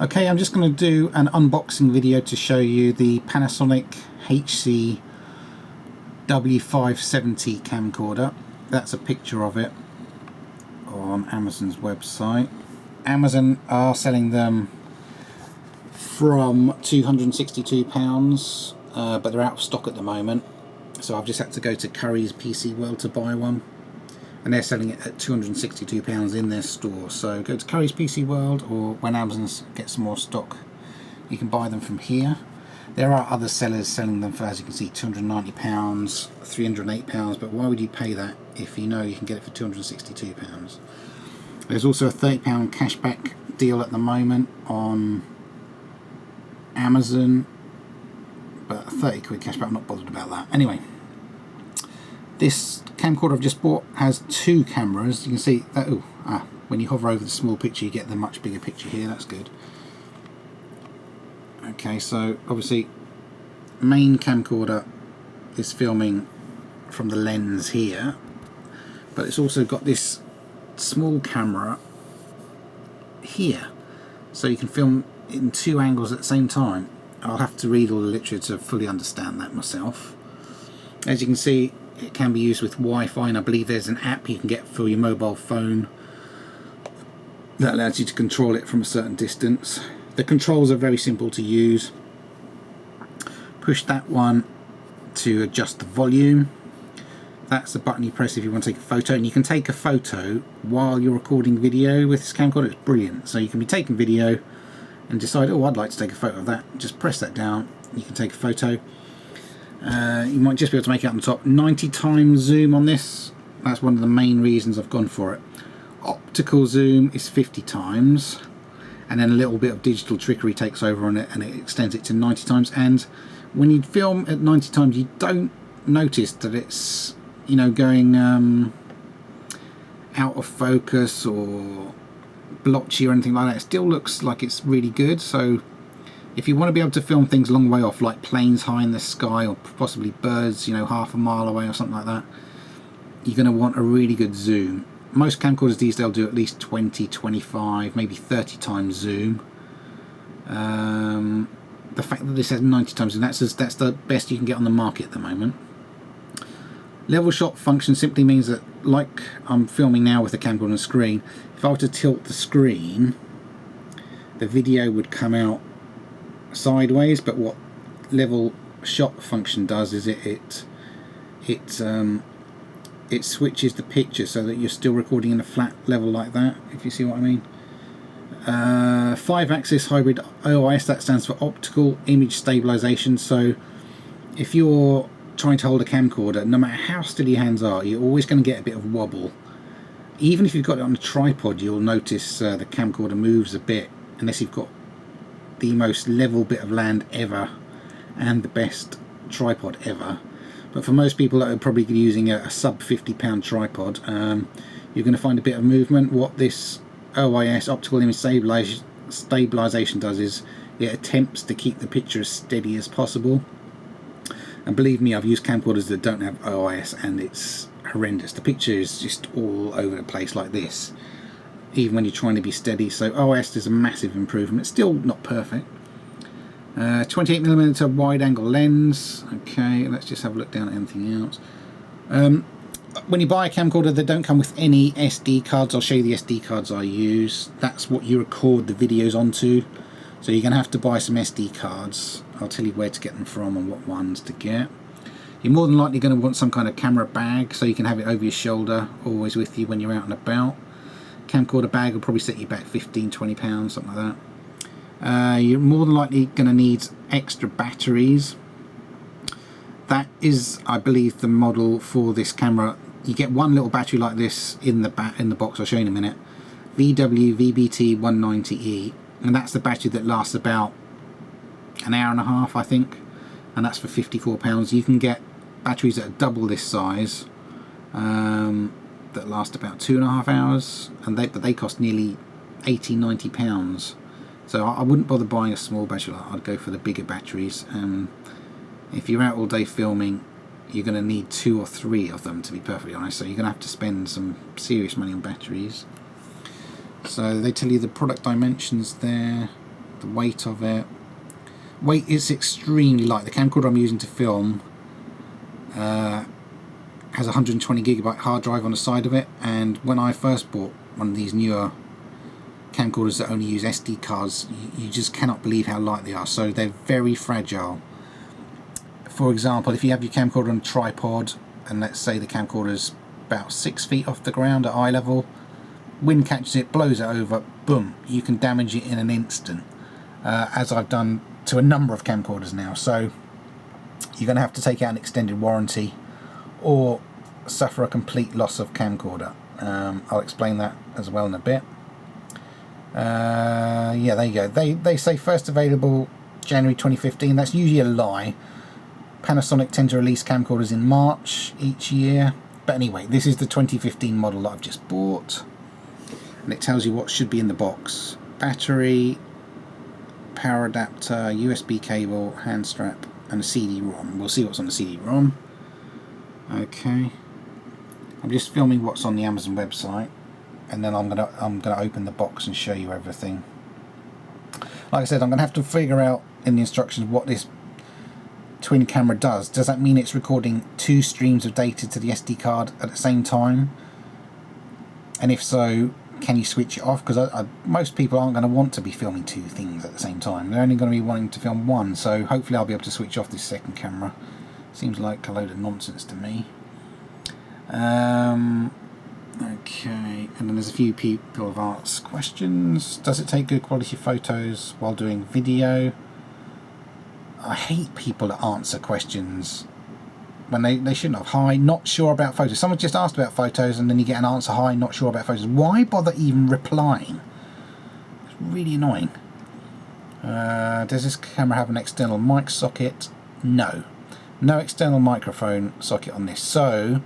Okay, I'm just going to do an unboxing video to show you the Panasonic W570 camcorder. That's a picture of it on Amazon's website. Amazon are selling them from £262, but they're out of stock at the moment. So I've just had to go to Curry's PC World to buy one. And they're selling it at £262 in their store. So go to Curry's PC World, or when Amazon gets some more stock, you can buy them from here. There are other sellers selling them for, as you can see, £290, £308, but why would you pay that if you know you can get it for £262? There's also a £30 cashback deal at the moment on Amazon, but a 30 quid cashback, I'm not bothered about that. Anyway, this camcorder I've just bought has two cameras. You can see that. When you hover over the small picture, you get the much bigger picture here. That's good. Okay, so obviously, main camcorder is filming from the lens here, but it's also got this small camera here, so you can film in two angles at the same time. I'll have to read all the literature to fully understand that myself. As you can see, it can be used with Wi-Fi, and I believe there's an app you can get for your mobile phone that allows you to control it from a certain distance. The controls are very simple to use. Push that one to adjust the volume. That's the button you press if you want to take a photo, and you can take a photo while you're recording video with this camcorder. It's brilliant. So you can be taking video and decide, oh, I'd like to take a photo of that. Just press that down, you can take a photo. You might just be able to make it up on the top. 90 times zoom on this. That's one of the main reasons I've gone for it. Optical zoom is 50 times, and then a little bit of digital trickery takes over on it and it extends it to 90 times. And when you film at 90 times, you don't notice that it's, you know, going out of focus or blotchy or anything like that. It still looks like it's really good. So if you want to be able to film things a long way off, like planes high in the sky, or possibly birds, you know, half a mile away or something like that, you're going to want a really good zoom. Most camcorders these days will do at least 20, 25, maybe 30 times zoom. The fact that this has 90 times zoom, that's the best you can get on the market at the moment. Level shot function simply means that, like I'm filming now with the camcorder on the screen, if I were to tilt the screen, the video would come out sideways, but what level shot function does is it switches the picture so that you're still recording in a flat level like that, if you see what I mean. 5-axis hybrid o.i.s, that stands for optical image stabilization. So if you're trying to hold a camcorder, no matter how steady your hands are, you're always going to get a bit of wobble. Even if you've got it on a tripod, you'll notice the camcorder moves a bit, unless you've got the most level bit of land ever and the best tripod ever. But for most people that are probably using a sub £50 tripod, you're going to find a bit of movement. What this o.i.s, optical image stabilization, does is it attempts to keep the picture as steady as possible. And believe me, I've used camcorders that don't have o.i.s and it's horrendous. The picture is just all over the place like this, even when you're trying to be steady. So o.i.s is a massive improvement. It's still not perfect. 28mm wide angle lens. Okay, let's just have a look down at anything else. When you buy a camcorder, they don't come with any SD cards. I'll show you the SD cards I use. That's what you record the videos onto. So you're going to have to buy some SD cards. I'll tell you where to get them from and what ones to get. You're more than likely going to want some kind of camera bag, so you can have it over your shoulder, always with you when you're out and about. Camcorder bag will probably set you back £15, £20, something like that. You're more than likely going to need extra batteries. That is, I believe, the model for this camera. You get one little battery like this in the box. I'll show you in a minute. pt1of2, and that's the battery that lasts about an hour and a half, I think, and that's for £54. You can get batteries that are double this size, that last about 2.5 hours, and they cost nearly £80–90. So I wouldn't bother buying a small battery. I'd go for the bigger batteries. If you're out all day filming, you're going to need 2 or 3 of them, to be perfectly honest. So you're going to have to spend some serious money on batteries. So they tell you the product dimensions there. The weight of it. Weight is extremely light. The camcorder I'm using to film has a 120GB hard drive on the side of it, and when I first bought one of these newer camcorders that only use SD cards, you just cannot believe how light they are. So they're very fragile. For example, if you have your camcorder on a tripod, and let's say the camcorder's about 6 feet off the ground at eye level, wind catches it, blows it over, boom, you can damage it in an instant, as I've done to a number of camcorders now. So you're going to have to take out an extended warranty or suffer a complete loss of camcorder. I'll explain that as well in a bit. Yeah, there you go. They say first available January 2015. That's usually a lie. Panasonic tend to release camcorders in March each year. But anyway, this is the 2015 model that I've just bought, and it tells you what should be in the box: battery, power adapter, USB cable, hand strap, and a CD-ROM. We'll see what's on the CD-ROM. Okay, I'm just filming what's on the Amazon website, and then I'm gonna open the box and show you everything. Like I said, I'm gonna have to figure out in the instructions what this twin camera does. Does that mean it's recording 2 streams of data to the SD card at the same time? And if so, can you switch it off? Because most people aren't going to want to be filming 2 things at the same time. They're only going to be wanting to film 1. So hopefully I'll be able to switch off this second camera. Seems like a load of nonsense to me. Okay, and then there's a few people have asked questions. Does it take good quality photos while doing video? I hate people that answer questions when they shouldn't have. Hi, not sure about photos. Someone just asked about photos and then you get an answer, hi, not sure about photos. Why bother even replying? It's really annoying. Does this camera have an external mic socket? No. No external microphone socket on this. So,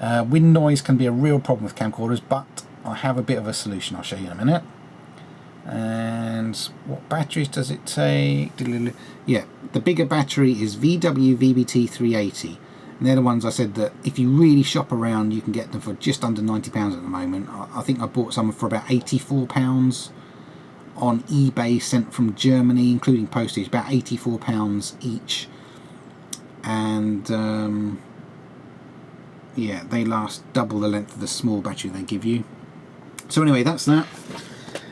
wind noise can be a real problem with camcorders, but I have a bit of a solution I'll show you in a minute. And what batteries does it take? Yeah, the bigger battery is VW VBT380, and they're the ones I said that if you really shop around you can get them for just under £90 at the moment. I think I bought some for about £84 on eBay, sent from Germany including postage, about £84 each, and yeah, they last double the length of the small battery they give you. So anyway, that's that.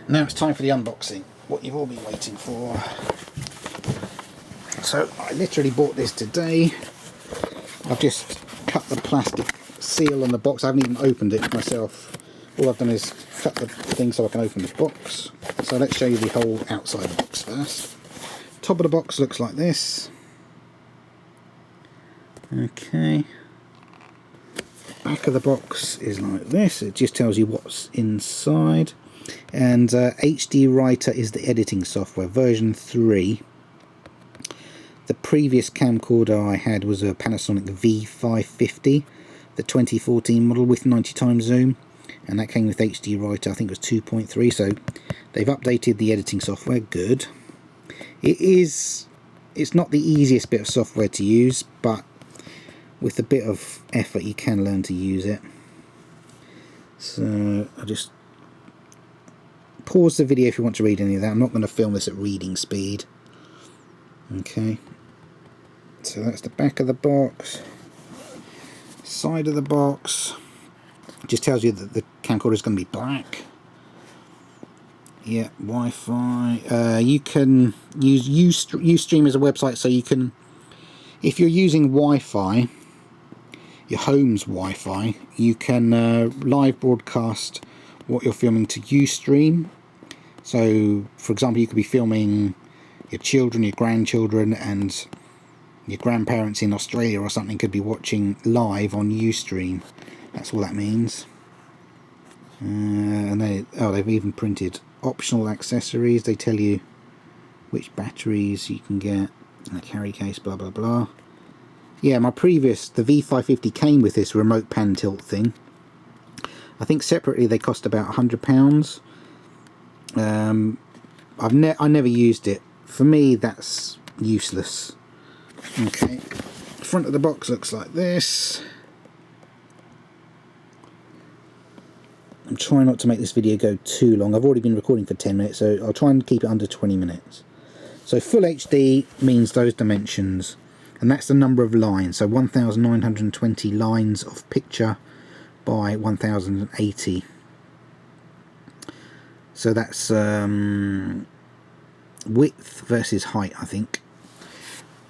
Now it's time for the unboxing, what you've all been waiting for. So I literally bought this today. I've just cut the plastic seal on the box. I haven't even opened it myself. All I've done is cut the thing so I can open the box. So let's show you the whole outside of the box first. Top of the box looks like this. Okay. Back of the box is like this. It just tells you what's inside. And HD Writer is the editing software, version 3. The previous camcorder I had was a Panasonic W570, the 2014 model with 90x zoom, and that came with HD Writer. I think it was 2.3, so they've updated the editing software. Good. It's not the easiest bit of software to use, but with a bit of effort you can learn to use it. So I'll just pause the video if you want to read any of that. I'm not going to film this at reading speed. Okay, so that's the back of the box. Side of the box just tells you that the camcorder is going to be black. Yeah, Wi-Fi. You can use Ustream as a website, so you can, if you're using Wi-Fi, your home's Wi-Fi, you can live broadcast what you're filming to Ustream. So for example, you could be filming your children, your grandchildren, and your grandparents in Australia or something could be watching live on Ustream. That's all that means. And they've even printed optional accessories. They tell you which batteries you can get, and a carry case, blah blah blah. Yeah, my previous, the V550 came with this remote pan tilt thing. I think separately they cost about £100. I never used it. For me, that's useless. Okay, front of the box looks like this. I'm trying not to make this video go too long. I've already been recording for 10 minutes, so I'll try and keep it under 20 minutes. So full HD means those dimensions, and that's the number of lines. So 1920 lines of picture by 1080. So that's width versus height, I think.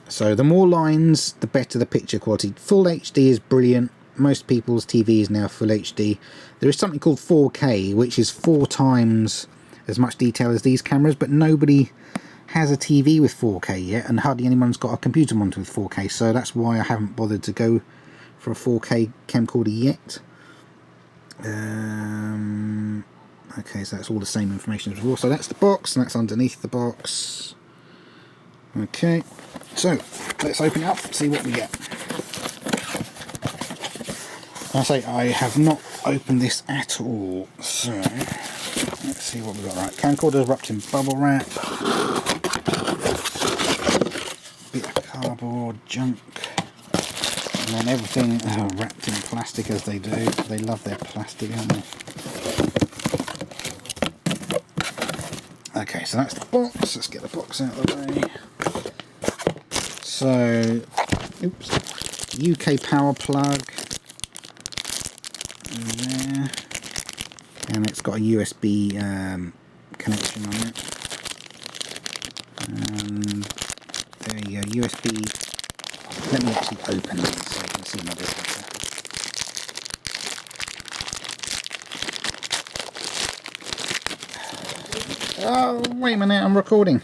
So the more lines, the better the picture quality. Full HD is brilliant. Most people's TV is now full HD. There is something called 4K, which is 4 times as much detail as these cameras, but nobody has a TV with 4K yet, and hardly anyone's got a computer monitor with 4K, so that's why I haven't bothered to go for a 4K camcorder yet. Okay, so that's all the same information as before. So that's the box, and that's underneath the box. Okay, so let's open it up, see what we get. I say I have not opened this at all, so let's see what we've got. Right, camcorder wrapped in bubble wrap, bit of cardboard, junk, and then everything wrapped in plastic, as they do. They love their plastic, don't they? Okay, so that's the box. Let's get the box out of the way. So, oops, UK power plug. There, and it's got a USB connection on it, and there you go, USB. Let me actually open it so you can see my better. Oh, wait a minute, I'm recording.